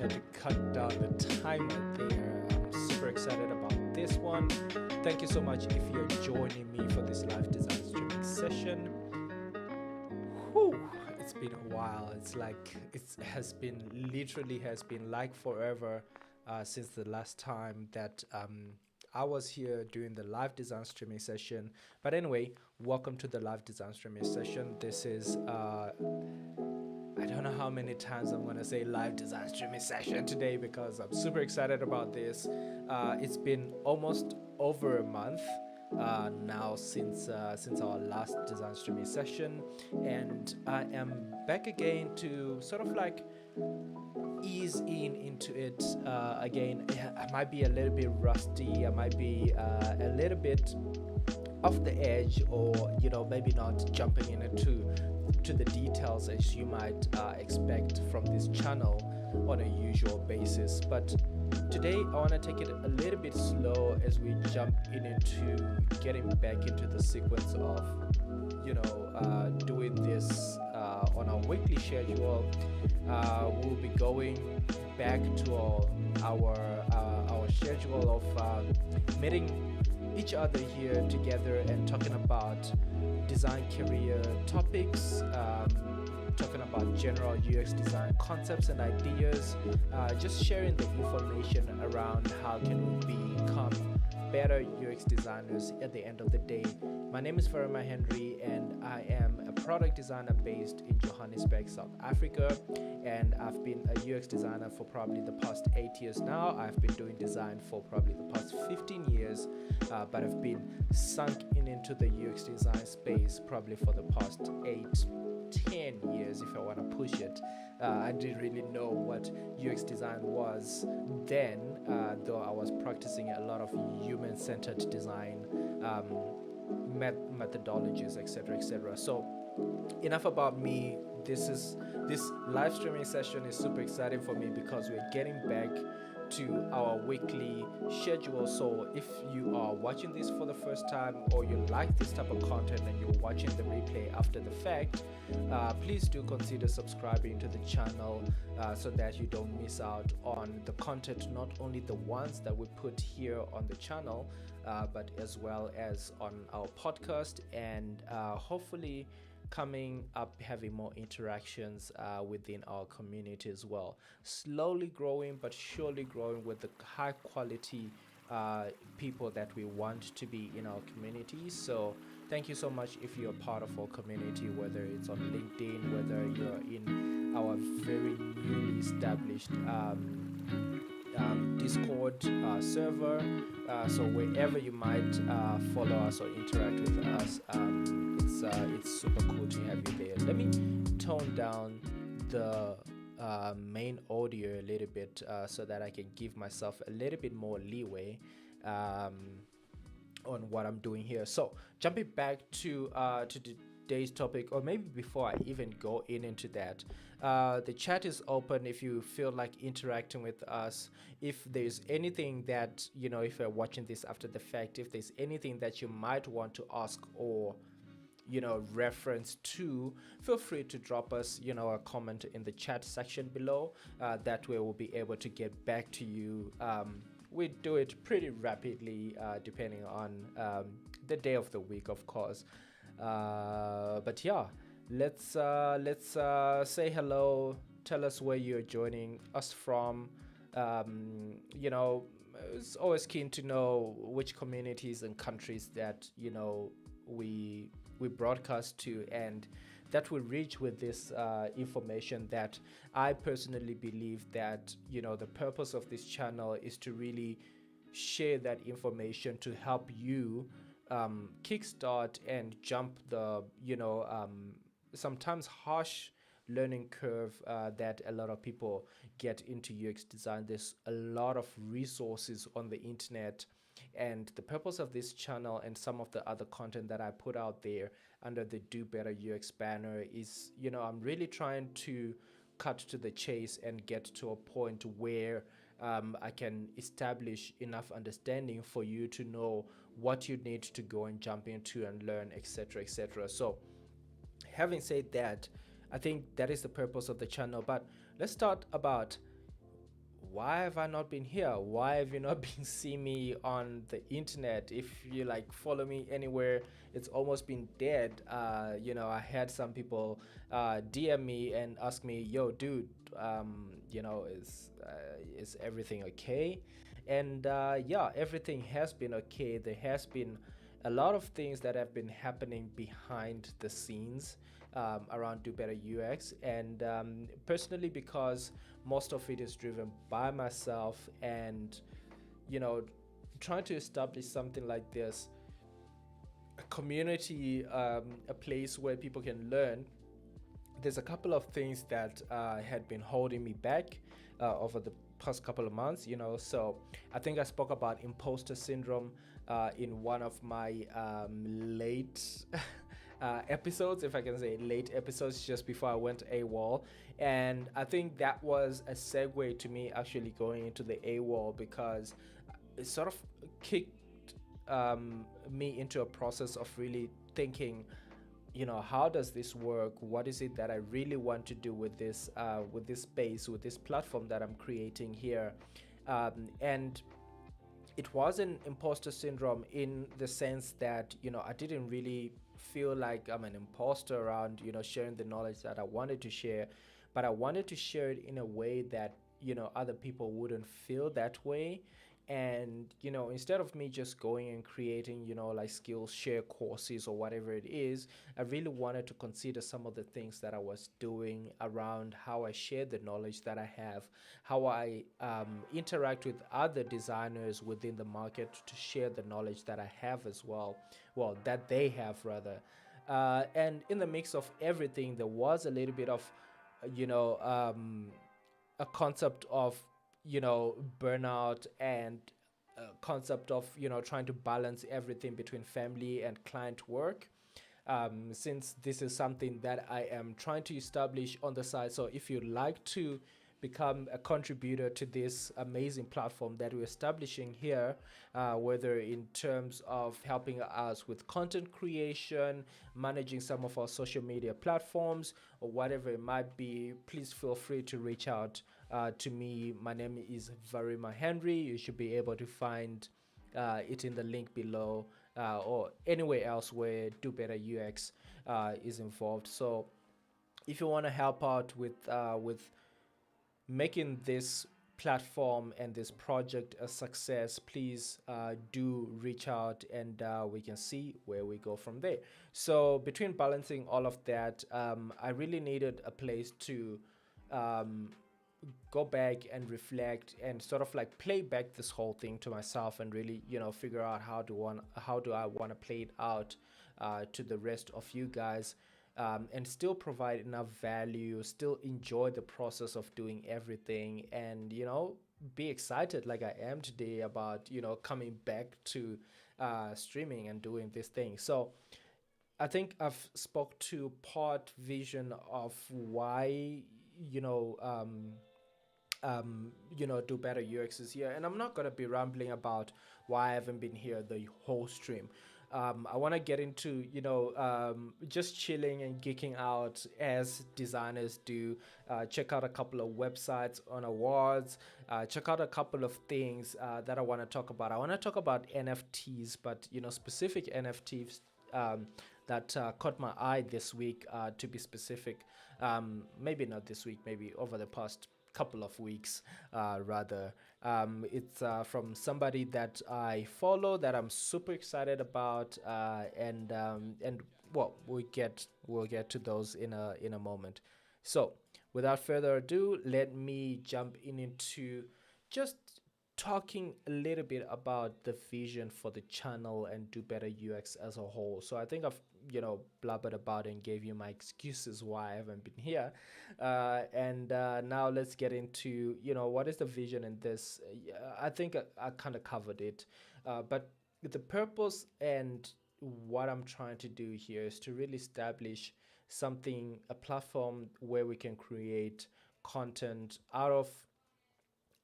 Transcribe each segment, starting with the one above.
had to cut down the timer there. I'm super excited about this one. Thank you so much if you're joining me for this live design streaming session. Whew, it's been a while. It's like has been like forever since the last time that I was here doing the live design streaming session. But anyway, welcome to the live design streaming session. This is I don't know how many times I'm gonna say live design streaming session today because I'm super excited about this. It's been almost over a month now since our last design streaming session, and I am back again to sort of like ease into it again. I might be a little bit rusty. I might be a little bit off the edge, or maybe not jumping into the details as you might expect from this channel on a usual basis. But today I want to take it a little bit slow as we jump into getting back into the sequence of doing this on our weekly schedule. We'll be going back to our schedule of meeting each other here together and talking about design career topics, talking about general UX design concepts and ideas, just sharing the information around how can we become better UX designers at the end of the day. My name is Farima Henry, and I am a product designer based in Johannesburg, South Africa, and I've been a UX designer for probably the past 8 years now. I've been doing design for probably the past 15 years, but I've been sunk into the UX design space probably for the past 8-10 years if I want to push it. I didn't really know what UX design was then, though I was practicing a lot of human-centered design methodologies, etc. So enough about me. This live streaming session is super exciting for me because we're getting back to our weekly schedule. So if you are watching this for the first time, or you like this type of content and you're watching the replay after the fact, please do consider subscribing to the channel so that you don't miss out on the content, not only the ones that we put here on the channel, but as well as on our podcast, and hopefully coming up having more interactions within our community as well. Slowly growing but surely growing with the high quality people that we want to be in our community. So thank you so much if you're part of our community, whether it's on LinkedIn, whether you're in our very newly established Discord server. So wherever you might follow us or interact with us, it's super cool to have you there. Let me tone down the main audio a little bit so that I can give myself a little bit more leeway on what I'm doing here. So jumping back to today's topic, or maybe before I even go into that, the chat is open if you feel like interacting with us. If there's anything that if you're watching this after the fact, if there's anything that you might want to ask or reference to, feel free to drop us a comment in the chat section below. That way we'll be able to get back to you. We do it pretty rapidly depending on the day of the week, of course. But yeah, let's say hello. Tell us where you're joining us from. It's always keen to know which communities and countries that we broadcast to, and that we reach with this information. That I personally believe that the purpose of this channel is to really share that information to help you kickstart and jump the sometimes harsh learning curve that a lot of people get into UX design. There's a lot of resources on the internet, and the purpose of this channel and some of the other content that I put out there under the Do Better UX banner is, I'm really trying to cut to the chase and get to a point where I can establish enough understanding for you to know what you need to go and jump into and learn, etc. So having said that, I think that is the purpose of the channel. But let's start about why have I not been here? Why have you not been seeing me on the internet? If you like follow me anywhere, it's almost been dead. I had some people DM me and ask me, "Yo, dude, is everything okay?" And yeah, everything has been okay. There has been a lot of things that have been happening behind the scenes around Do Better UX, and personally, because most of it is driven by myself, and you know, trying to establish something like this, a community, a place where people can learn. There's a couple of things that had been holding me back over the past couple of months, so I think I spoke about imposter syndrome in one of my late episodes, if I can say late episodes, just before I went AWOL. And I think that was a segue to me actually going into the AWOL, because it sort of kicked me into a process of really thinking, how does this work? What is it that I really want to do with this space, with this platform that I'm creating here? And it was an imposter syndrome in the sense that I didn't really feel like I'm an imposter around sharing the knowledge that I wanted to share, but I wanted to share it in a way that other people wouldn't feel that way. And instead of me just going and creating like skills share courses or whatever it is, I really wanted to consider some of the things that I was doing around how I share the knowledge that I have, how I interact with other designers within the market to share the knowledge that I have as well, well, that they have rather. And in the mix of everything, there was a little bit of you know a concept of burnout, and a concept of trying to balance everything between family and client work, since this is something that I am trying to establish on the side. So if you'd like to become a contributor to this amazing platform that we're establishing here, whether in terms of helping us with content creation, managing some of our social media platforms, or whatever it might be, please feel free to reach out to me. My name is Varima Henry. You should be able to find it in the link below, or anywhere else where Do Better UX is involved. So if you want to help out with making this platform and this project a success, please do reach out, and we can see where we go from there. So between balancing all of that, I really needed a place to um, go back and reflect and sort of like play back this whole thing to myself, and really figure out how do I want to play it out to the rest of you guys, and still provide enough value, still enjoy the process of doing everything, and be excited like I am today about coming back to streaming and doing this thing. So I think I've spoke to part vision of why you know Do Better UX is here, and I'm not gonna be rambling about why I haven't been here the whole stream. I want to get into just chilling and geeking out as designers do. Check out a couple of websites on awards. Check out a couple of things that I want to talk about. I want to talk about NFTs, but specific NFTs that caught my eye this week, to be specific. Maybe not this week, maybe over the past couple of weeks, rather. It's from somebody that I follow, that I'm super excited about, and well, we'll get to those in a moment. So without further ado, let me jump into just talking a little bit about the vision for the channel and Do Better UX as a whole. So I think I've blabbered about and gave you my excuses why I haven't been here, and now let's get into what is the vision in this. Yeah, I think I kind of covered it, but the purpose and what I'm trying to do here is to really establish something, a platform where we can create content out of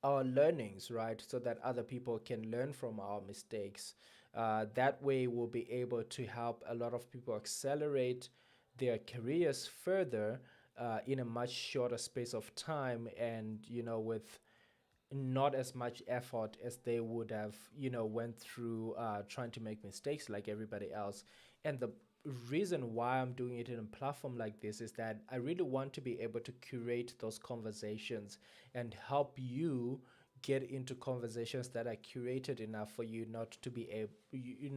our learnings, right? So that other people can learn from our mistakes. That way, we'll be able to help a lot of people accelerate their careers further in a much shorter space of time, and with not as much effort as they would have, went through trying to make mistakes like everybody else. And the reason why I'm doing it in a platform like this is that I really want to be able to curate those conversations and help you get into conversations that are curated enough for you not to be able,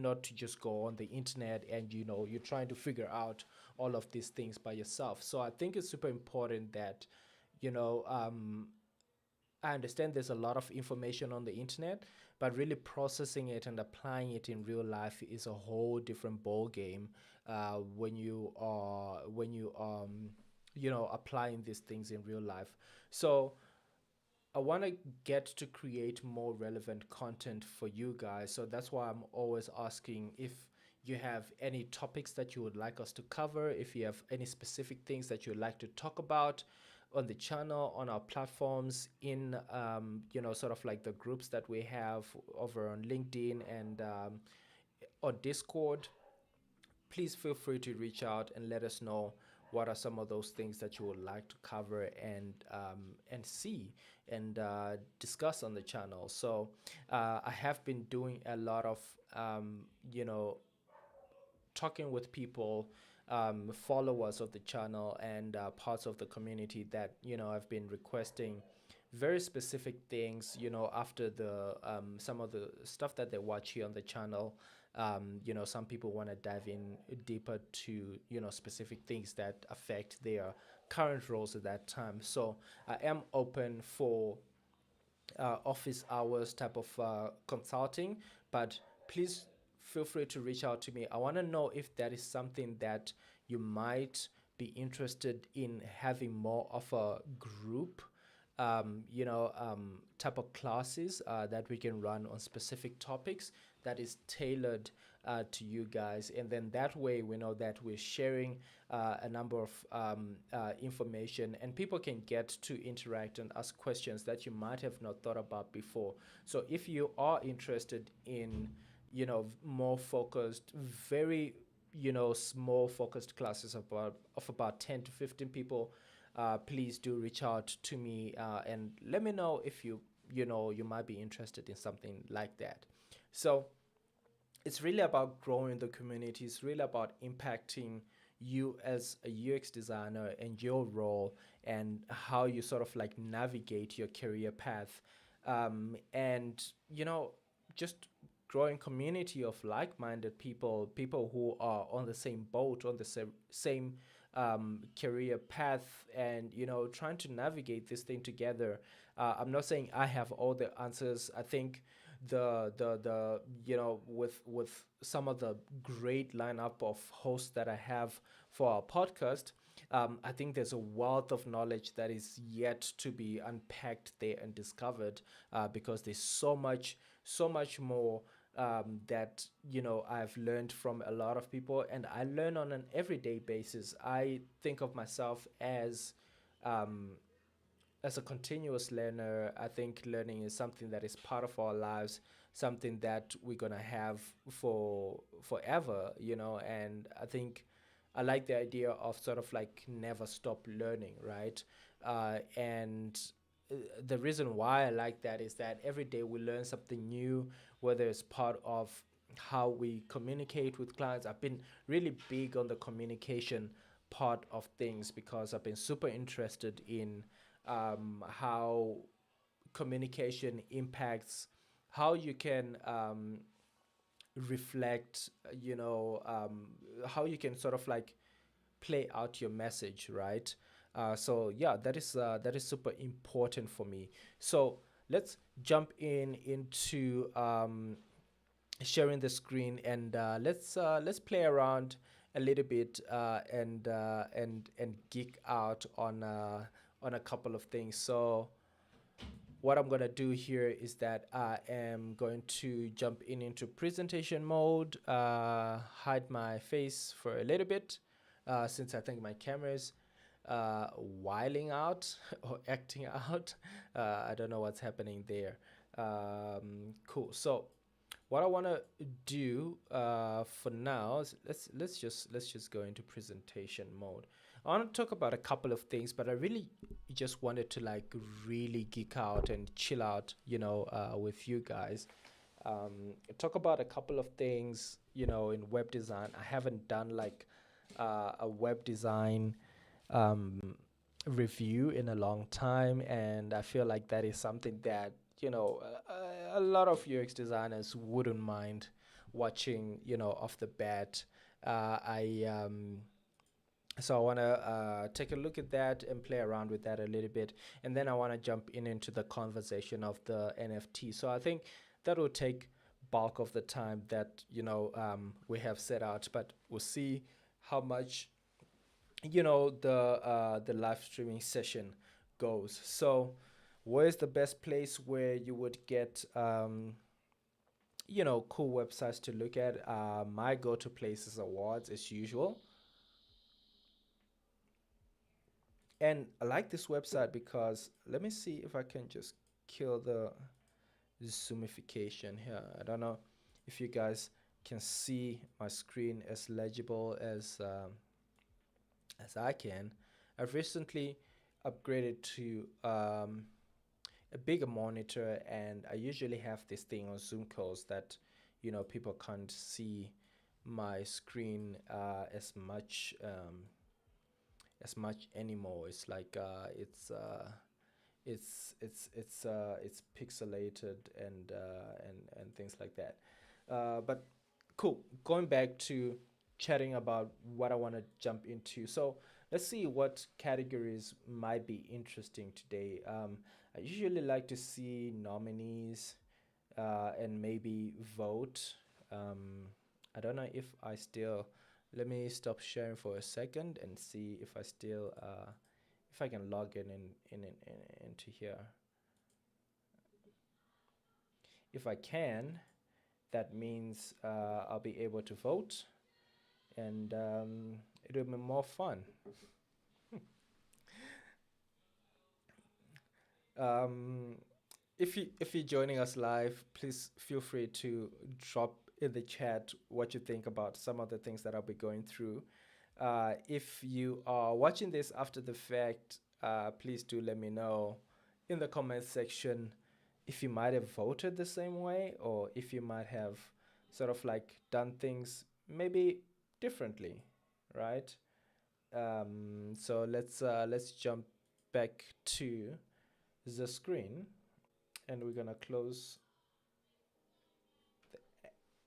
not to just go on the internet and you're trying to figure out all of these things by yourself. So I think it's super important that you know I understand there's a lot of information on the internet, but really processing it and applying it in real life is a whole different ball game. When you applying these things in real life. So I want to get to create more relevant content for you guys. So that's why I'm always asking if you have any topics that you would like us to cover, if you have any specific things that you'd like to talk about on the channel, on our platforms, in sort of like the groups that we have over on LinkedIn and on Discord. Please feel free to reach out and let us know what are some of those things that you would like to cover and see and discuss on the channel. So I have been doing a lot of you know talking with people, followers of the channel, and parts of the community that I've been requesting very specific things. After the some of the stuff that they watch here on the channel. Some people want to dive in deeper to specific things that affect their current roles at that time. So I am open for office hours type of consulting, but please feel free to reach out to me. I want to know if that is something that you might be interested in having more of a group, type of classes that we can run on specific topics that is tailored to you guys. And then that way we know that we're sharing a number of information, and people can get to interact and ask questions that you might have not thought about before. So if you are interested in more focused, very small focused classes of about 10 to 15 people, please do reach out to me and let me know if you might be interested in something like that. So it's really about growing the community. It's really about impacting you as a UX designer and your role and how you sort of like navigate your career path. And just growing community of like-minded people, people who are on the same boat, on the same career path, and trying to navigate this thing together. I'm not saying I have all the answers. I think the with some of the great lineup of hosts that I have for our podcast, I think there's a wealth of knowledge that is yet to be unpacked there and discovered, because there's so much more that I've learned from a lot of people, and I learn on an everyday basis. I think of myself um, as a continuous learner. I think learning is something that is part of our lives, something that we're gonna have for forever, and I think I like the idea of sort of like never stop learning, right? And the reason why I like that is that every day we learn something new, whether it's part of how we communicate with clients. I've been really big on the communication part of things because I've been super interested in how communication impacts how you can reflect, how you can sort of like play out your message, right? So yeah, that is super important for me. So let's jump into sharing the screen, and let's play around a little bit and geek out on a couple of things. So what I'm gonna do here is that I am going to jump into presentation mode, hide my face for a little bit, since I think my camera is whiling out or acting out. I don't know what's happening there. Cool. So what I want to do for now is let's just go into presentation mode. I want to talk about a couple of things, but I really just wanted to like really geek out and chill out, with you guys. Talk about a couple of things, in web design. I haven't done like a web design um, review in a long time, and I feel like that is something that a lot of UX designers wouldn't mind watching, off the bat. I So I want to take a look at that and play around with that a little bit, and then I want to jump in into the conversation of the NFT. So I think that will take bulk of the time that we have set out, but we'll see how much the live streaming session goes. So where's the best place where you would get cool websites to look at? My go-to place is awards as usual. And I like this website because let me see if I can just kill the zoomification here. I don't know if you guys can see my screen as legible as I can. I've recently upgraded to a bigger monitor, and I usually have this thing on Zoom calls that people can't see my screen as much anymore. It's like it's pixelated and things like that. But cool. Going back to chatting about what I want to jump into. So let's see what categories might be interesting today. I usually like to see nominees and maybe vote. I don't know if I still. Let me stop sharing for a second and see if I still if I can log into here. If I can, that means I'll be able to vote, and it'll be more fun. Um, if you're joining us live, please feel free to drop in the chat what you think about some of the things that I'll be going through. If you are watching this after the fact, please do let me know in the comment section if you might have voted the same way, or if you might have sort of like done things maybe differently, right? So let's jump back to the screen, and we're gonna close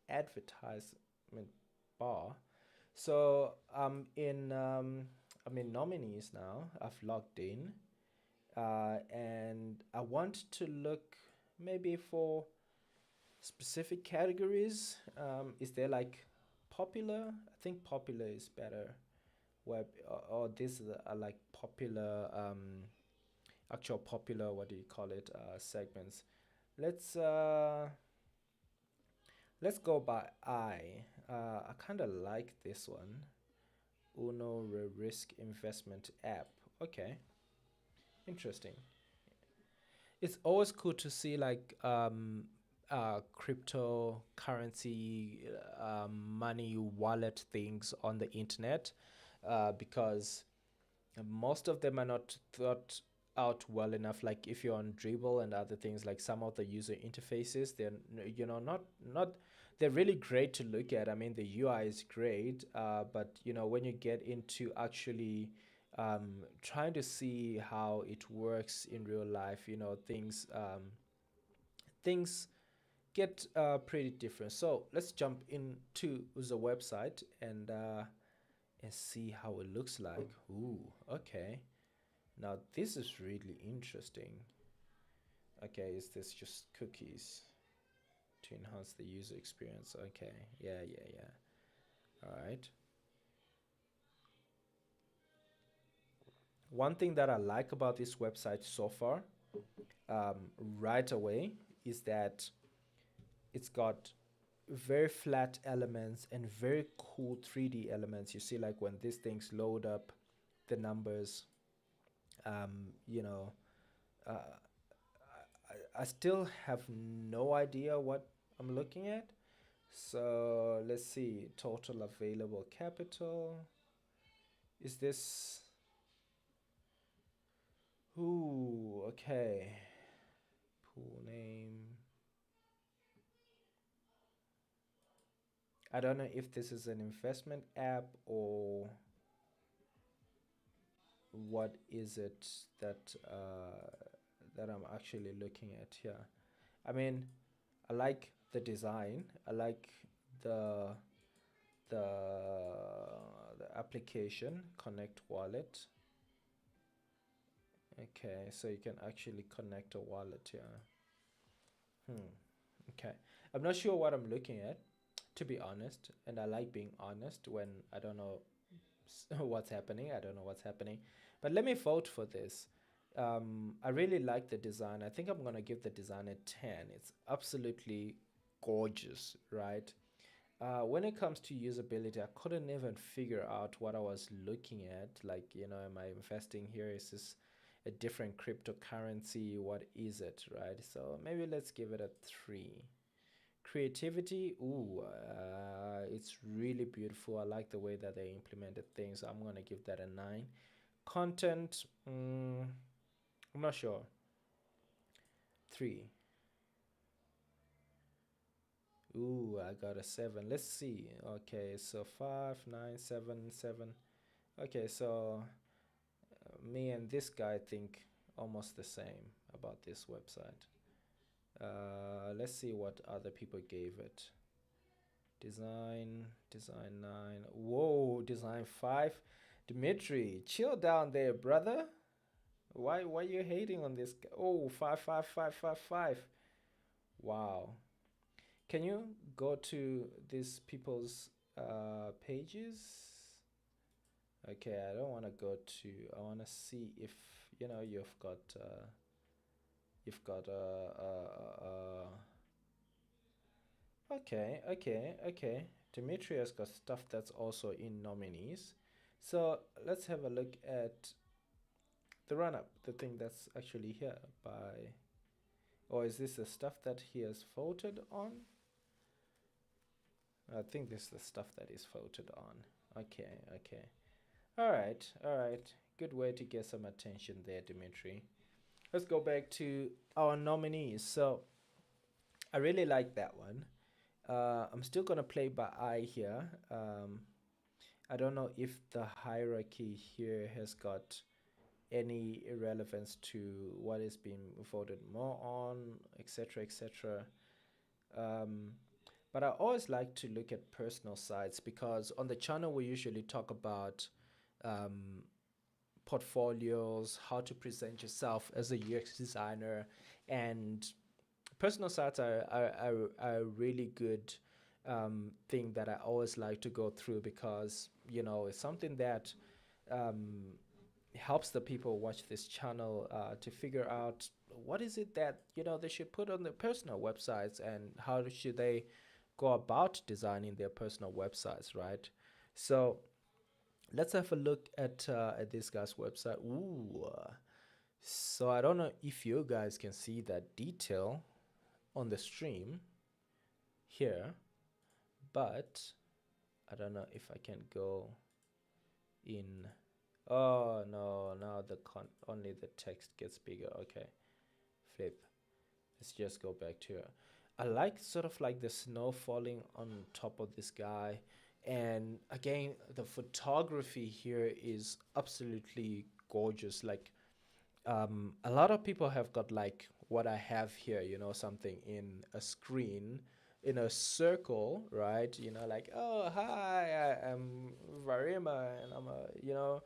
advertisement bar. So I'm in nominees now. I've logged in, and I want to look maybe for specific categories. Is there like popular? I think popular is better. Web or this is like popular actual popular, what do you call it, segments. Let's uh let's go by I. I kind of like this one. Uno Risk Investment App. Okay, interesting. It's always cool to see like cryptocurrency money wallet things on the internet, because most of them are not thought out well enough. Like if you're on Dribble and other things, like some of the user interfaces, they're not they're really great to look at. I mean, the UI is great, but when you get into actually trying to see how it works in real life, things get pretty different. So let's jump into the website and see how it looks like. Ooh, okay. Now this is really interesting. Okay, is this just cookies to enhance the user experience? Okay, yeah, yeah, yeah. All right. One thing that I like about this website so far, right away, is that it's got very flat elements and very cool 3D elements. You see, like when these things load up, the numbers, you know, uh, I still have no idea what I'm looking at. So let's see, total available capital. Is this? Ooh, okay. Pool name. I don't know if this is an investment app or what is it that I'm actually looking at here. I mean, I like the design. I like the the the application connect wallet. Okay, so you can actually connect a wallet here. Hmm. Okay. I'm not sure what I'm looking at, to be honest, and I like being honest when I don't know what's happening. I don't know what's happening. But let me vote for this. I really like the design. I think I'm going to give the design a 10. It's absolutely gorgeous, right? When it comes to usability, I couldn't even figure out what I was looking at. Like, am I investing here? Is this a different cryptocurrency? What is it, right? So maybe let's give it a 3. Creativity, ooh, it's really beautiful. I like the way that they implemented things. I'm gonna give that a 9. Content, I'm not sure. 3. Ooh, I got a 7. Let's see. Okay, so 5, 9, 7, 7. Okay, so me and this guy think almost the same about this website. Let's see what other people gave it. Design 9. Whoa, design 5. Dimitri, chill down there, brother. Why you hating on this? Oh, 5, 5, 5, 5, 5. Wow. Can you go to these people's pages? Okay, I don't want to go to. I want to see if you've got okay, okay, okay. Dimitri has got stuff that's also in nominees. So let's have a look at the run up, the thing that's actually here by. Or is this the stuff that he has voted on? I think this is the stuff that is voted on. Okay, okay. All right, all right. Good way to get some attention there, Dimitri. Let's go back to our nominees. So I really like that one. I'm still gonna play by eye here. I don't know if the hierarchy here has got any relevance to what is being voted more on, etc., etc. Um, but I always like to look at personal sites because on the channel we usually talk about um, portfolios, how to present yourself as a UX designer, and personal sites are a really good thing that I always like to go through because it's something that um, helps the people watch this channel to figure out what is it that they should put on their personal websites and how should they go about designing their personal websites, right? So let's have a look at this guy's website. Ooh, so I don't know if you guys can see that detail on the stream here, but I don't know if I can go in. Oh no, now the only the text gets bigger. Okay, flip. Let's just go back to it. I like sort of like the snow falling on top of this guy. And again, the photography here is absolutely gorgeous. Like a lot of people have got like what I have here, something in a screen in a circle, right? Like, oh, hi, I'm Varima and I'm a,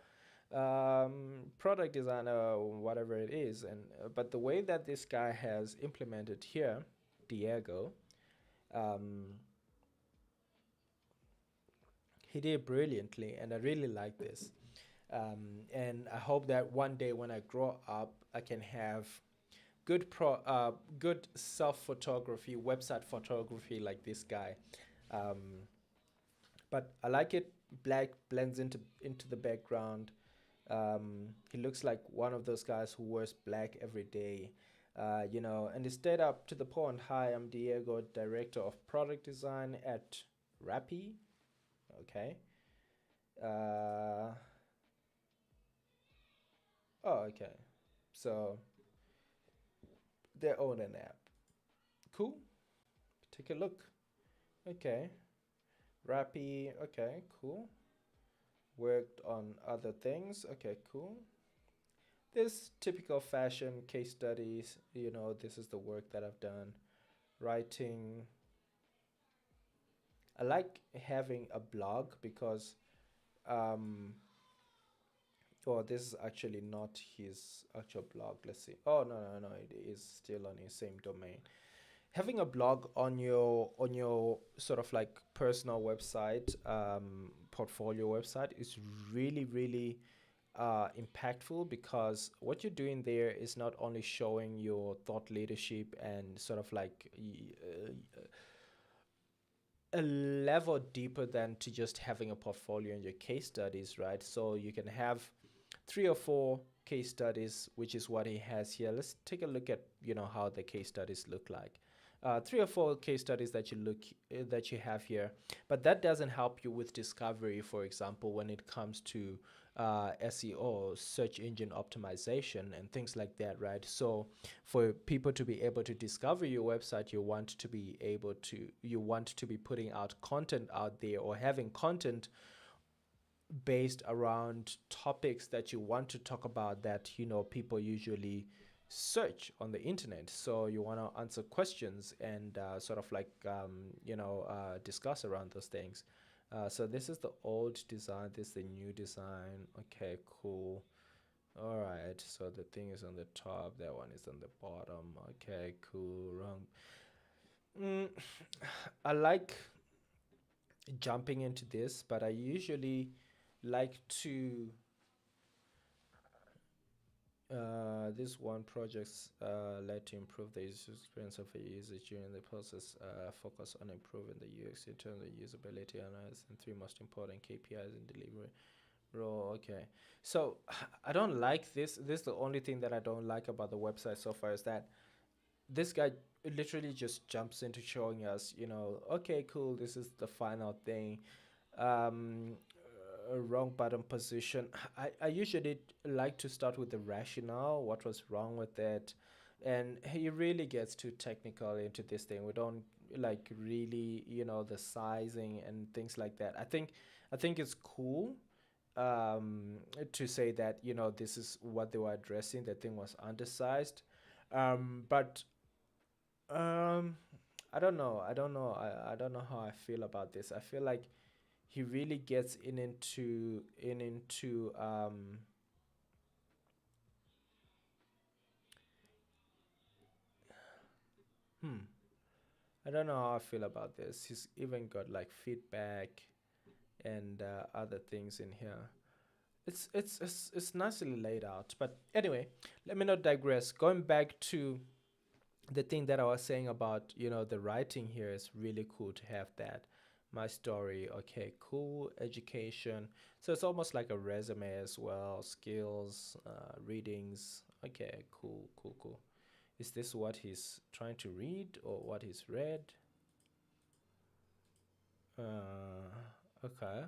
product designer or whatever it is. And but the way that this guy has implemented here, Diego, um, he did brilliantly, and I really like this. And I hope that one day when I grow up, I can have good self photography, website photography like this guy. Um, but I like it. Black blends into the background. He looks like one of those guys who wears black every day. And instead up to the point. Hi, I'm Diego, director of product design at Rappi. Okay. Uh, oh, okay. So they own an app. Cool. Take a look. Okay. Rappy. Okay. Cool. Worked on other things. Okay. Cool. This typical fashion case studies. This is the work that I've done. Writing. I like having a blog because um, oh, this is actually not his actual blog. Let's see. Oh, no, no, no, it is still on his same domain. Having a blog on your sort of like personal website, portfolio website is really, really impactful, because what you're doing there is not only showing your thought leadership and sort of like a level deeper than to just having a portfolio and your case studies, right? So you can have three or four case studies, which is what he has here. Let's take a look at how the case studies look like. Three or four case studies that you have here, but that doesn't help you with discovery. For example, when it comes to SEO, search engine optimization, and things like that, right? So for people to be able to discover your website, you want to be putting out content out there, or having content based around topics that you want to talk about, that people usually search on the internet. So you want to answer questions and sort of like discuss around those things. So this is the old design, this is the new design. Okay, cool. All right, so the thing is on the top, that one is on the bottom. Okay, cool. Wrong. mm, I like jumping into this, but I usually like to this one projects led to improve the user experience of a user during the process. Focus on improving the UX in terms of usability analysis and three most important KPIs in delivery. Role. Okay, so I don't like this. This is the only thing that I don't like about the website so far, is that this guy literally just jumps into showing us, okay, cool, this is the final thing. Um, Wrong button position. I usually like to start with the rationale, what was wrong with it. And he really gets too technical into this thing. We don't like really, the sizing and things like that. I think it's cool to say that, this is what they were addressing. The thing was undersized. But um, I don't know. I don't know how I feel about this. I feel like he really gets into hmm. I don't know how I feel about this. He's even got like feedback and other things in here. It's nicely laid out. But anyway, let me not digress. Going back to the thing that I was saying about, the writing here is really cool to have that. My story, okay, cool. Education. So it's almost like a resume as well. Skills, readings. Okay, cool, cool, cool. Is this what he's trying to read or what he's read? Okay,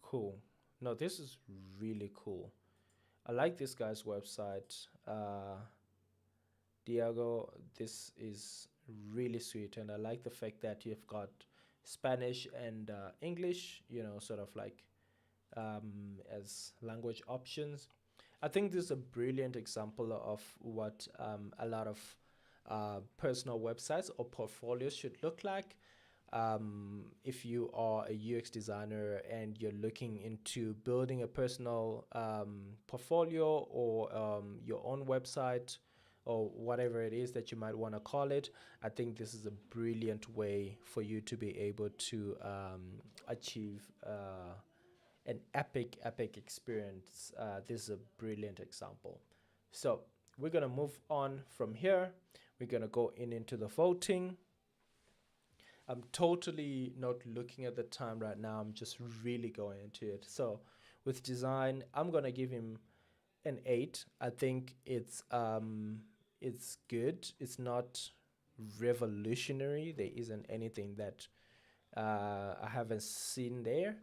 cool. No, this is really cool. I like this guy's website. Diego, this is really sweet, and I like the fact that you've got Spanish and English, sort of like as language options. I think this is a brilliant example of what a lot of personal websites or portfolios should look like. If you are a UX designer and you're looking into building a personal portfolio, or your own website, or whatever it is that you might want to call it, I think this is a brilliant way for you to be able to achieve an epic experience. This is a brilliant example. So we're gonna move on from here. We're gonna go into the voting. I'm totally not looking at the time right now. I'm just really going into it. So with design, I'm gonna give him an 8. I think it's good. It's not revolutionary. There isn't anything that I haven't seen there.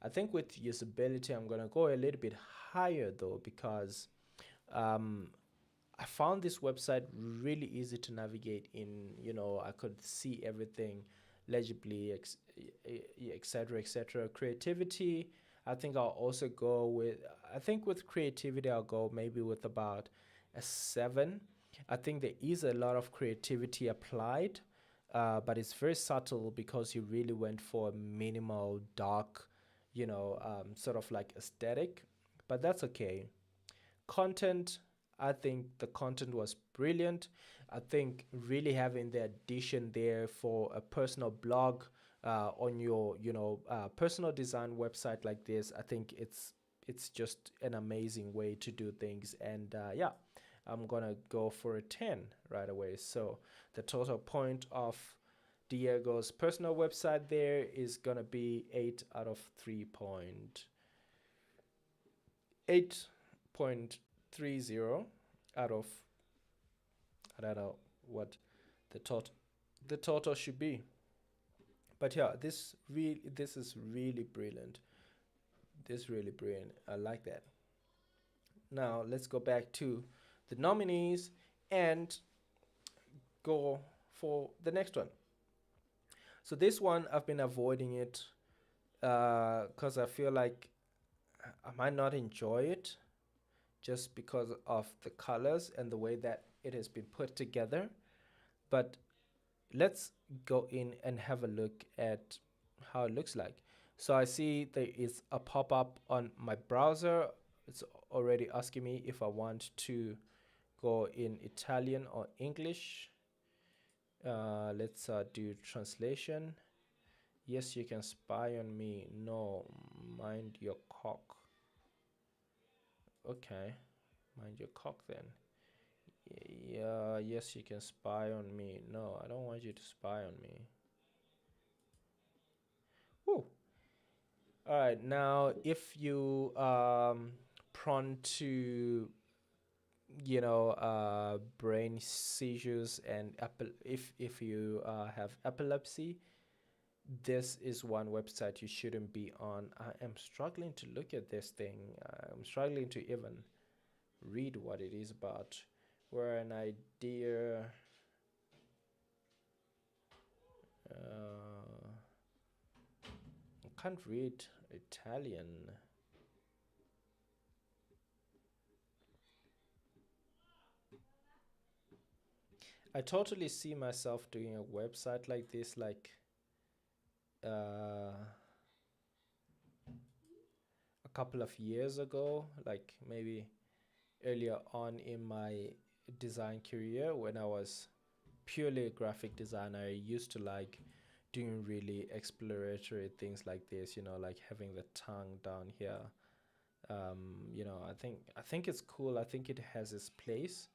I think with usability, I'm gonna go a little bit higher though, because um, I found this website really easy to navigate in. I could see everything legibly, etc., etc. Creativity, I think I'll also go with, I think with creativity, I'll go maybe with about a 7. I think there is a lot of creativity applied, but it's very subtle because you really went for a minimal, dark, sort of like aesthetic, but that's okay. Content, I think the content was brilliant. I think really having the addition there for a personal blog on your personal design website like this, I think it's just an amazing way to do things. And yeah, I'm gonna go for a 10 right away. So the total point of Diego's personal website there is gonna be 8 out of 8.30 out of, I don't know what the total should be. But yeah, this is really brilliant. This really brilliant. I like that. Now let's go back to the nominees and go for the next one. So this one I've been avoiding it because I feel like I might not enjoy it just because of the colors and the way that it has been put together. But let's go in and have a look at how it looks like. So I see there is a pop-up on my browser. It's already asking me if I want to go in Italian or English. Let's do translation. Yes, you can spy on me. No, mind your cock. Okay, mind your cock then. Yeah, yes, you can spy on me. No, I don't want you to spy on me. Woo. All right, now if you prone to brain seizures and if you have epilepsy, this is one website you shouldn't be on. I am struggling to look at this thing. I'm struggling to even read what it is about. Where an idea. I can't read Italian. I totally see myself doing a website like this, like a couple of years ago, like maybe earlier on in my design career when I was purely a graphic designer. I used to like doing really exploratory things like this, like having the tongue down here. I think it's cool. I think it has its place.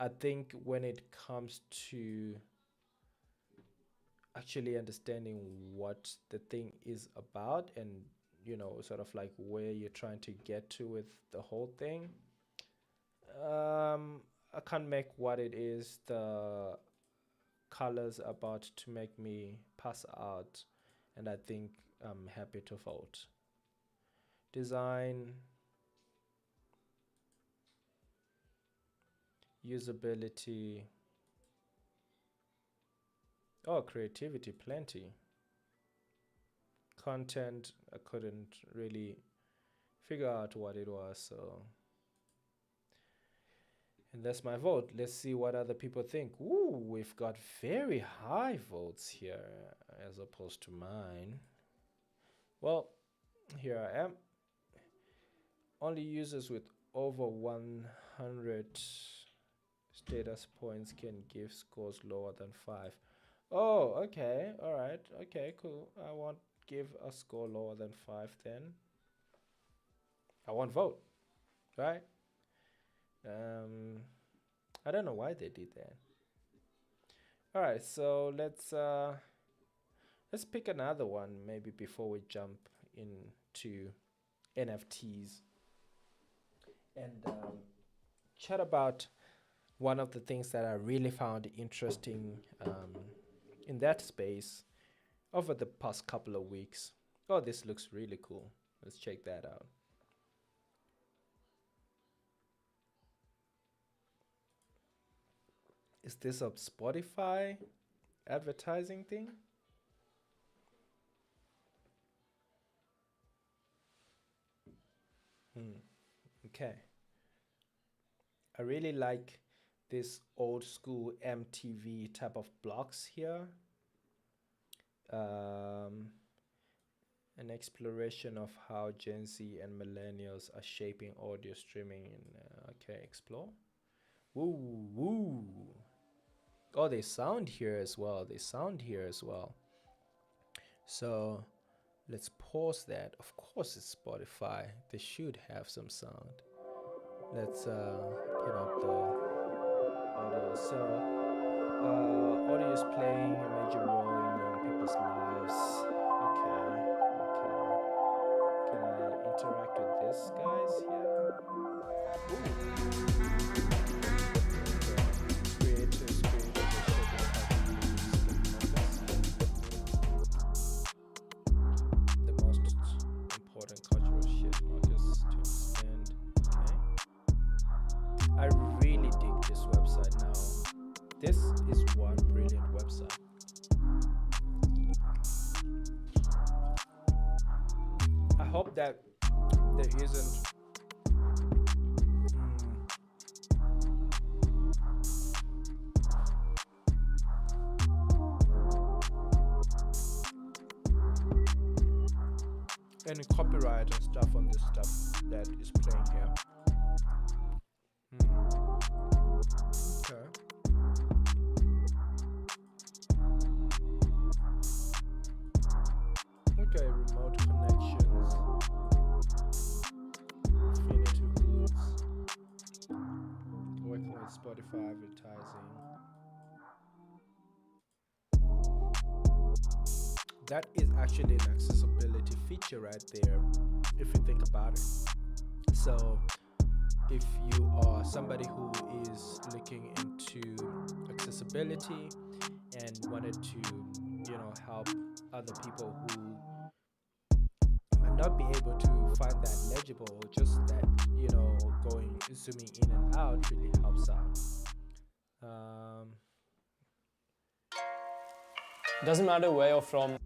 I think when it comes to actually understanding what the thing is about and sort of like where you're trying to get to with the whole thing, I can't make what it is the colors about to make me pass out, and I think I'm happy to vote. Design, usability, oh, creativity, plenty. Content, I couldn't really figure out what it was, so. And that's my vote. Let's see what other people think. Ooh, we've got very high votes here as opposed to mine. Well, here I am. Only users with over 100 status points can give scores lower than 5. Oh, okay. All right. Okay, cool. I won't give a score lower than 5 then. I won't vote, right? I don't know why they did that. All right, so let's pick another one maybe before we jump into NFTs and chat about one of the things that I really found interesting in that space over the past couple of weeks. Oh, this looks really cool. Let's check that out. Is this a Spotify advertising thing? Hmm. Okay. I really like this old school MTV type of blocks here. Um, an exploration of how Gen Z and millennials are shaping audio streaming. Okay, explore. Woo, woo. Oh, they sound here as well. They sound here as well. So let's pause that. Of course, it's Spotify. They should have some sound. Let's put up the audio. So, audio is playing a major role in young people's lives. Okay, okay. Can I interact with this, guys? Here. Ooh. Creators, creators are shaping how we use the most important cultural shift, Marcus, to understand. Okay. I really dig this website now. This is one brilliant website. I hope that there isn't any copyright and stuff on this stuff that is playing here. Okay. Okay, remote connections, Infinity Hoods, working with Spotify advertising. That is actually an accessibility feature right there, if you think about it. So, if you are somebody who is looking into accessibility and wanted to, help other people who might not be able to find that legible, or just that, going zooming in and out really helps out. Um, Doesn't matter where you're from.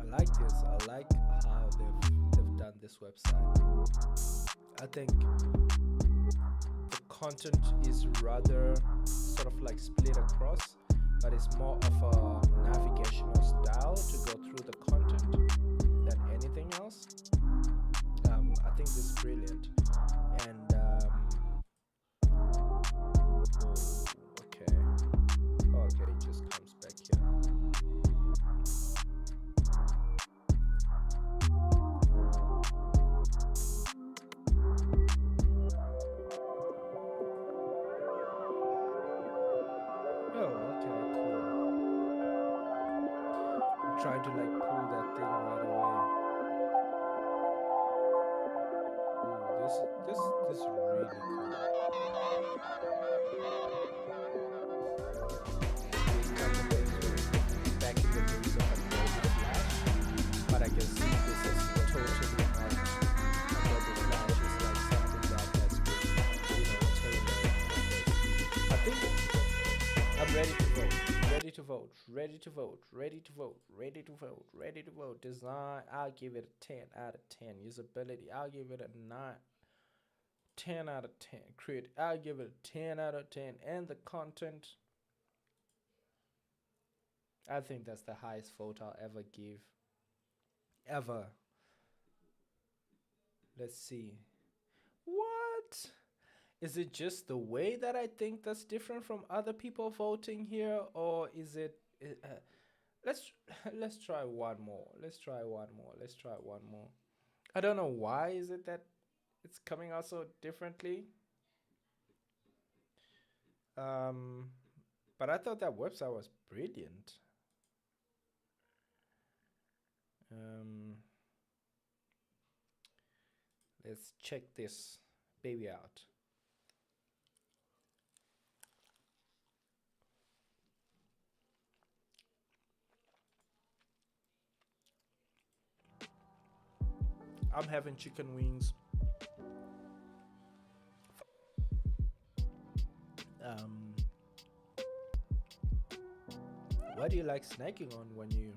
I like this. I like how they've done this website. I think the content is rather sort of like split across, but it's more of a navigational style to go through the content than anything else. I think this is brilliant. And okay. Oh, okay, it just comes back here. Oh, okay, cool. I'm trying to like pull that thing right away. Ooh, this is really cool. These type of things were back in the days of Adobe Flash, but I can see this is totally not Adobe Flash. It's like something that has been, tailored. I think I'm ready to vote. Ready to vote. Ready to vote. Ready to vote. Ready to vote. Ready to vote. Design, I'll give it a 10 out of 10. Usability, I'll give it a 9. 10 out of 10. Create, I'll give it a 10 out of 10. And the content, I think that's the highest vote I'll ever give. Ever. Let's see. What? Is it just the way that I think that's different from other people voting here, or is it? Let's let's try one more. Let's try one more. Let's try one more. I don't know why is it that it's coming out so differently. Um, but I thought that website was brilliant. Um, let's check this baby out. I'm having chicken wings. Um, what do you like snacking on when you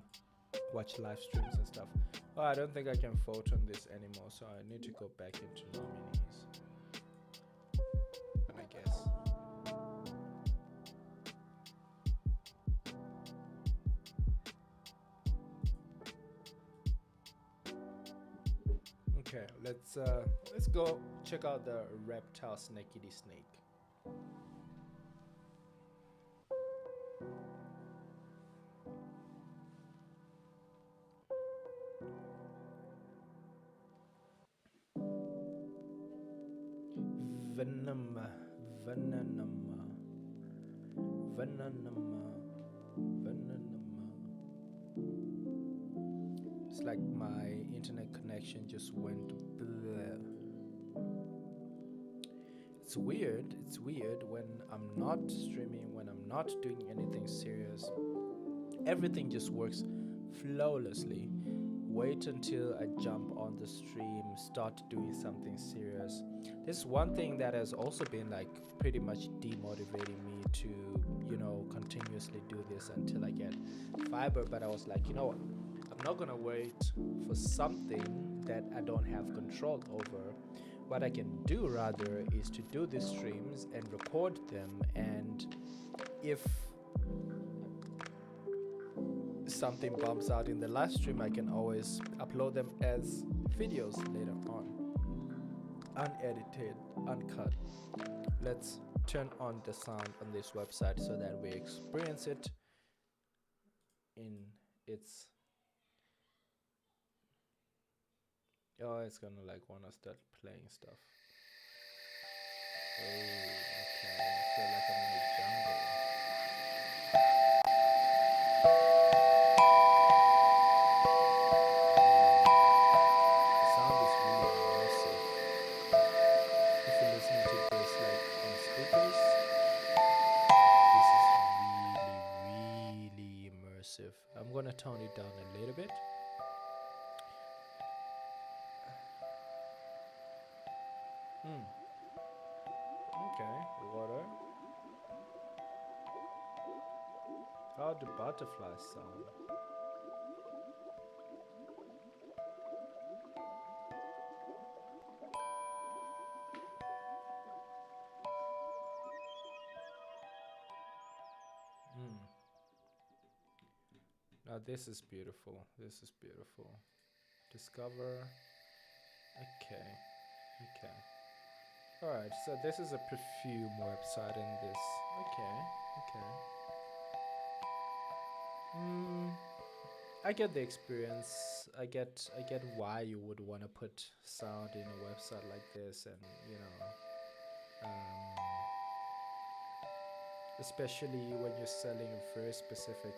watch live streams and stuff? Oh, I don't think I can vote on this anymore, so I need to go back into nominees. I guess. Okay, let's go check out the reptile snakey snake. Venom, venom, venom, venom. It's like my internet connection just went bleh. It's weird. It's weird when I'm not streaming, when I'm not doing anything serious. Everything just works flawlessly. Wait until I jump on the stream, start doing something serious. This is one thing that has also been like pretty much demotivating me to, continuously do this until I get fiber. But I was like, I'm not gonna wait for something that I don't have control over. What I can do rather is to do these streams and record them, and if something bumps out in the live stream, I can always upload them as videos later on, unedited, uncut. Let's turn on the sound on this website so that we experience it in its. Oh, it's gonna like wanna start playing stuff. Oh, okay. I feel like I'm in the jungle. Sound is really immersive. If you're listening to this like on speakers, this is really, really immersive. I'm gonna tone it down a little bit. Okay, water. How do butterflies sound? Now this is beautiful. This is beautiful. Discover. Okay. Okay. Alright, so this is a perfume website in this. Okay. Okay. I get the experience. I get why you would want to put sound in a website like this, and um, especially when you're selling a very specific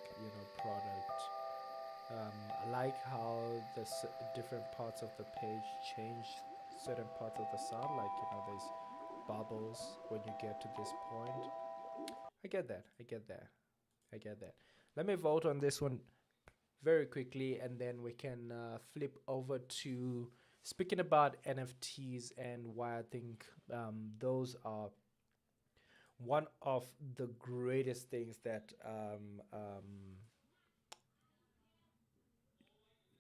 product. I like how the different parts of the page change certain parts of the sound, like there's bubbles when you get to this point. I get that. I get that. I get that. Let me vote on this one very quickly, and then we can flip over to speaking about NFTs and why I think those are one of the greatest things that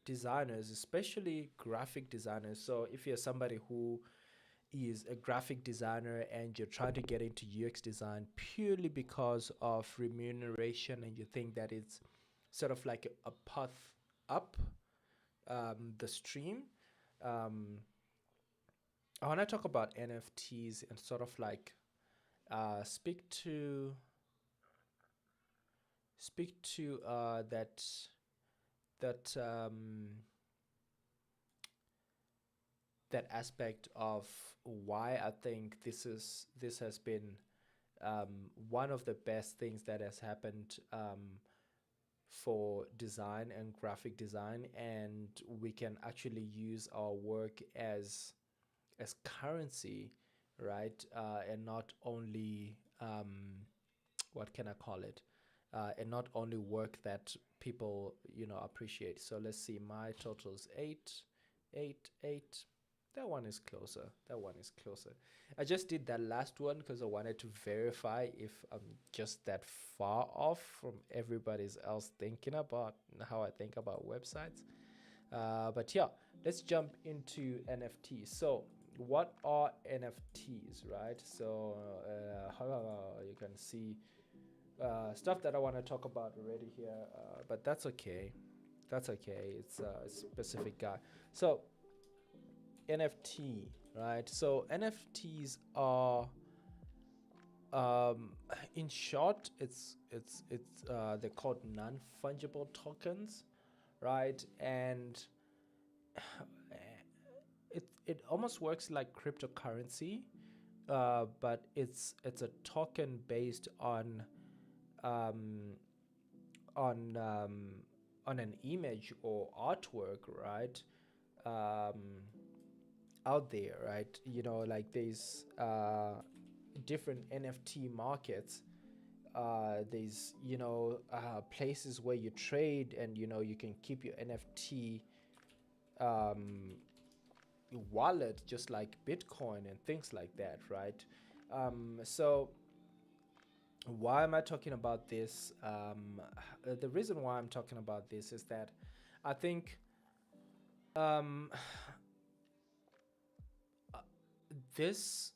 designers, especially graphic designers. So if you're somebody who is a graphic designer and you're trying to get into UX design purely because of remuneration, and you think that it's sort of like a path up the stream, um, I want to talk about NFTs and sort of like speak to that that that aspect of why I think this has been one of the best things that has happened for design and graphic design, and we can actually use our work as currency, right? And not only what can I call it? And not only work that people appreciate. So let's see. My total is 888. That one is closer. That one is closer. I just did that last one because I wanted to verify if I'm just that far off from everybody's else thinking about how I think about websites. But yeah, let's jump into NFTs. So, what are NFTs, right? So, you can see stuff that I want to talk about already here, but that's okay. That's okay. It's a specific guy. So, NFT, right? So, NFTs are, um, in short, it's they're called non-fungible tokens, right? And it almost works like cryptocurrency, but it's a token based um, on um, on an image or artwork, right? Um, out there, right? You know, like there's different NFT markets. There's places where you trade, and you can keep your NFT um, wallet, just like Bitcoin and things like that, right? So why am I talking about this? The reason why I'm talking about this is that I think um, this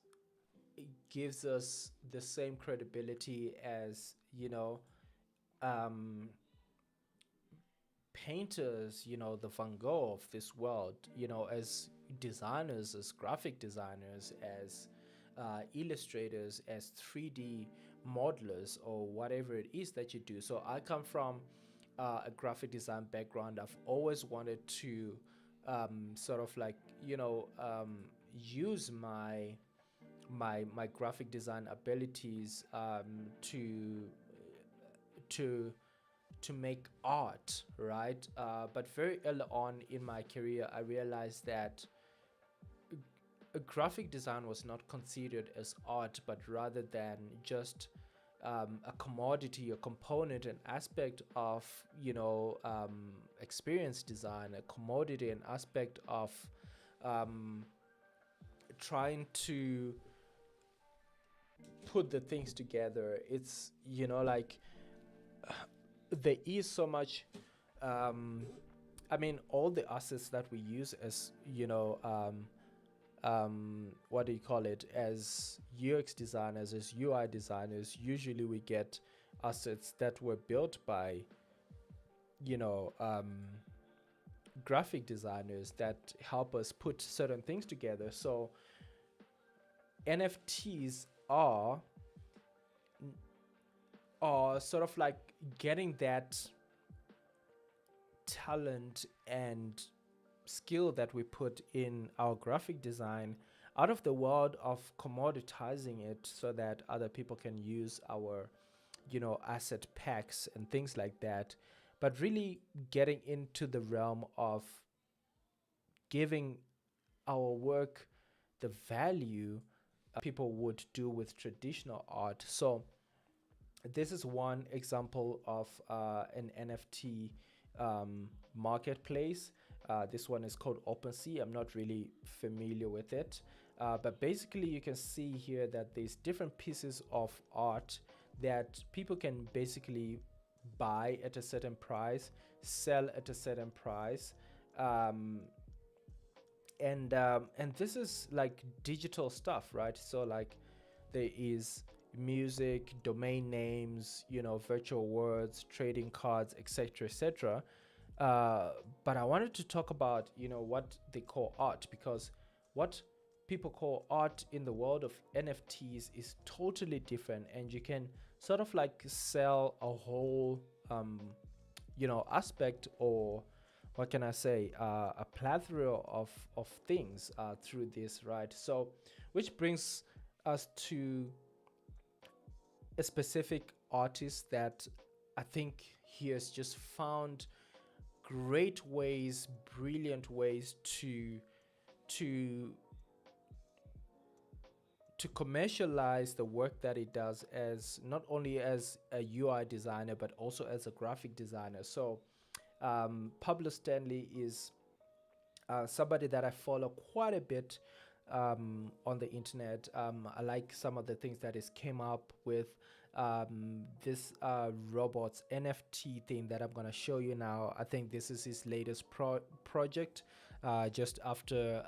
gives us the same credibility as um, painters, the Van Gogh of this world, as designers, as graphic designers, as illustrators, as 3D modelers, or whatever it is that you do. So I come from a graphic design background. I've always wanted to sort of like, use my graphic design abilities to to make art, right? But very early on in my career, I realized that a graphic design was not considered as art, but rather than just a commodity, a component, an aspect of experience design, a commodity, an aspect of um, trying to put the things together. It's like there is so much I mean, all the assets that we use as what do you call it, as UX designers, as UI designers, usually we get assets that were built by you know um, graphic designers that help us put certain things together. So NFTs are sort of like getting that talent and skill that we put in our graphic design out of the world of commoditizing it so that other people can use our asset packs and things like that, but really getting into the realm of giving our work the value people would do with traditional art. So this is one example of an NFT marketplace. This one is called OpenSea. I'm not really familiar with it. But basically, you can see here that there's different pieces of art that people can basically buy at a certain price, sell at a certain price. And this is like digital stuff, right? So like there is music, domain names, virtual words, trading cards, etc., etc. But I wanted to talk about what they call art, because what people call art in the world of NFTs is totally different, and you can sort of like sell a whole aspect, or what can I say, a plethora of things through this, right? So which brings us to a specific artist that I think he has just found great ways, brilliant ways to to commercialize the work that he does, as not only as a UI designer but also as a graphic designer. So Pablo Stanley is somebody that I follow quite a bit on the internet. I like some of the things that is came up with this robots NFT thing that I'm gonna show you now. I think this is his latest project, just after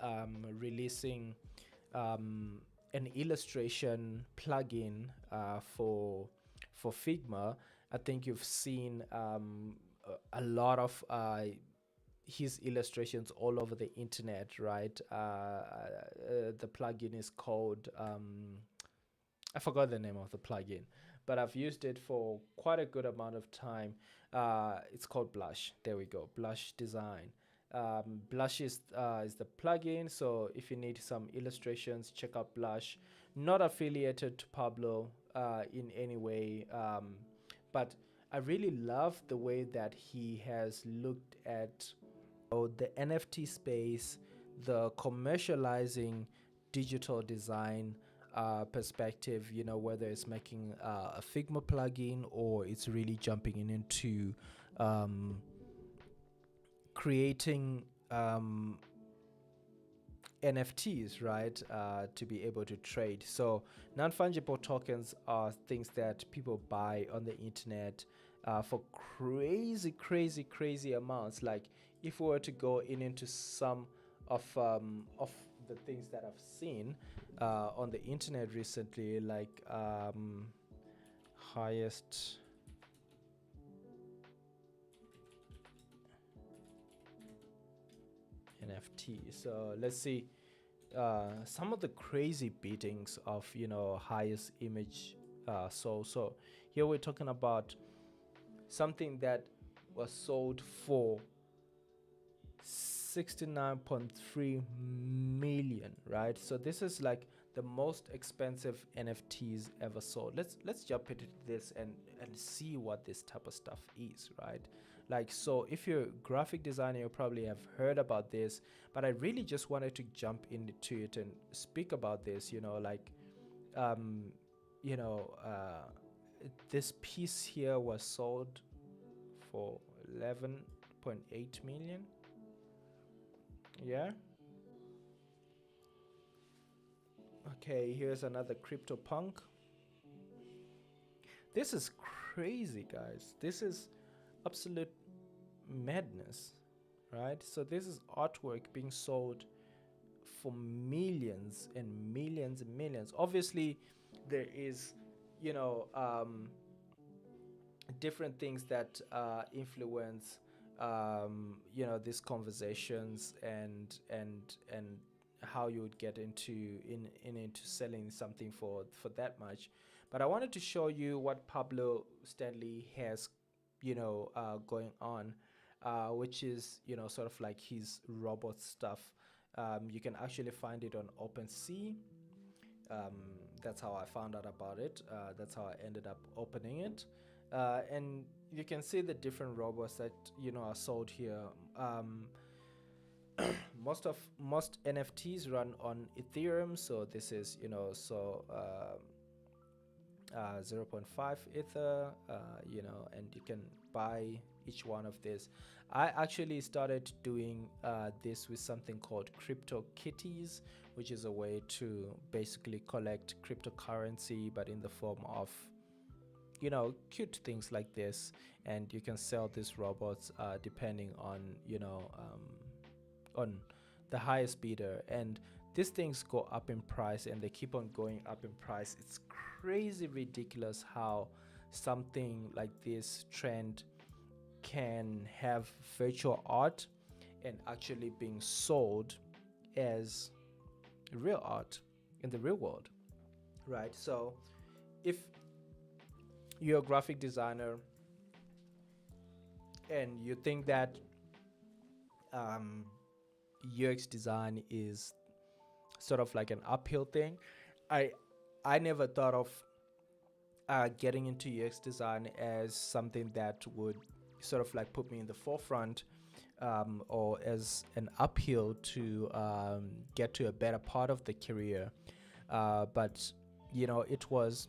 releasing an illustration plugin for Figma. I think you've seen a lot of his illustrations all over the internet, right? The plugin is called I forgot the name of the plugin, but I've used it for quite a good amount of time. It's called Blush. There we go, Blush Design. Blush is the plugin. So if you need some illustrations, check out Blush. Not affiliated to Pablo in any way, but I really love the way that he has looked at the NFT space, the commercializing digital design perspective, whether it's making a Figma plugin or it's really jumping into creating NFTs, right? To be able to trade. So non-fungible tokens are things that people buy on the internet for crazy amounts. Like if we were to go into some of the things that I've seen on the internet recently, like highest NFT. So let's see some of the crazy beatings of highest image sold. So here we're talking about something that was sold for 69.3 million, right? So this is like the most expensive NFTs ever sold. Let's jump into this and see what this type of stuff is, right? Like, so if you're a graphic designer, you probably have heard about this, but I really just wanted to jump into it and speak about this. Um you know uh this piece here was sold for 11.8 million. Yeah. Okay, here's another CryptoPunk. This is crazy, guys. This is absolute madness, right? So this is artwork being sold for millions and millions and millions. Obviously, there is, you know, different things that influence these conversations and how you would get into selling something for that much. But I wanted to show you what Pablo Stanley has going on, which is sort of like his robot stuff. You can actually find it on OpenSea. um, that's how I found out about it. That's how I ended up opening it. And you can see the different robots that are sold here. Um, most NFTs run on Ethereum, so this is 0 0.5 Ether, and you can buy each one of this. I actually started doing this with something called Crypto Kitties, which is a way to basically collect cryptocurrency, but in the form of cute things like this. And you can sell these robots depending on the highest bidder. And these things go up in price and they keep on going up in price. It's crazy ridiculous how something like this trend can have virtual art and actually being sold as real art in the real world, right? So if you're a graphic designer and you think that UX design is sort of like an uphill thing, I never thought of getting into UX design as something that would sort of like put me in the forefront, or as an uphill to get to a better part of the career. But it was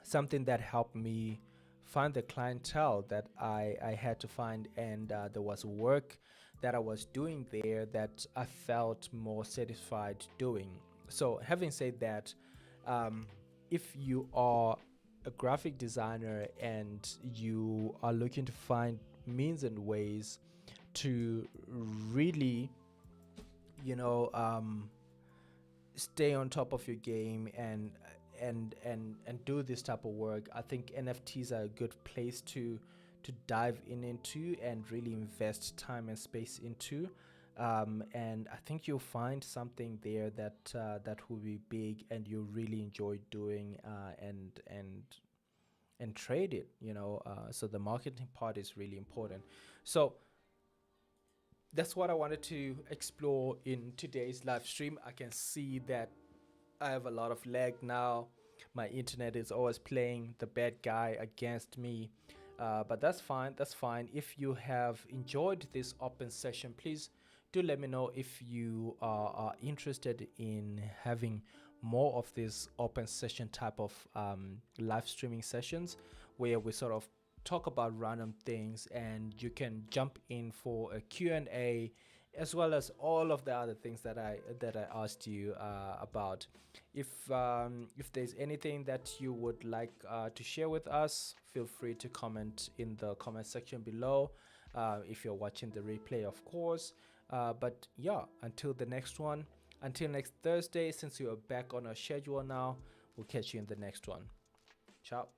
something that helped me find the clientele that I had to find, and there was work that I was doing there that I felt more satisfied doing. So, having said that, um, if you are a graphic designer and you are looking to find means and ways to really, you know, stay on top of your game and do this type of work, I think NFTs are a good place to dive into and really invest time and space into. And I think you'll find something there that will be big and you really enjoy doing, and trade it. So the marketing part is really important. So that's what I wanted to explore in today's live stream. I can see that I have a lot of lag now. My internet is always playing the bad guy against me. But that's fine. That's fine. If you have enjoyed this open session, please do let me know if you are interested in having more of this open session type of live streaming sessions where we sort of talk about random things and you can jump in for a Q&A as well as all of the other things that I asked you about. If there's anything that you would like to share with us, feel free to comment in the comment section below. If you're watching the replay, of course. But yeah, until the next one, until next Thursday, since you are back on our schedule now, we'll catch you in the next one. Ciao.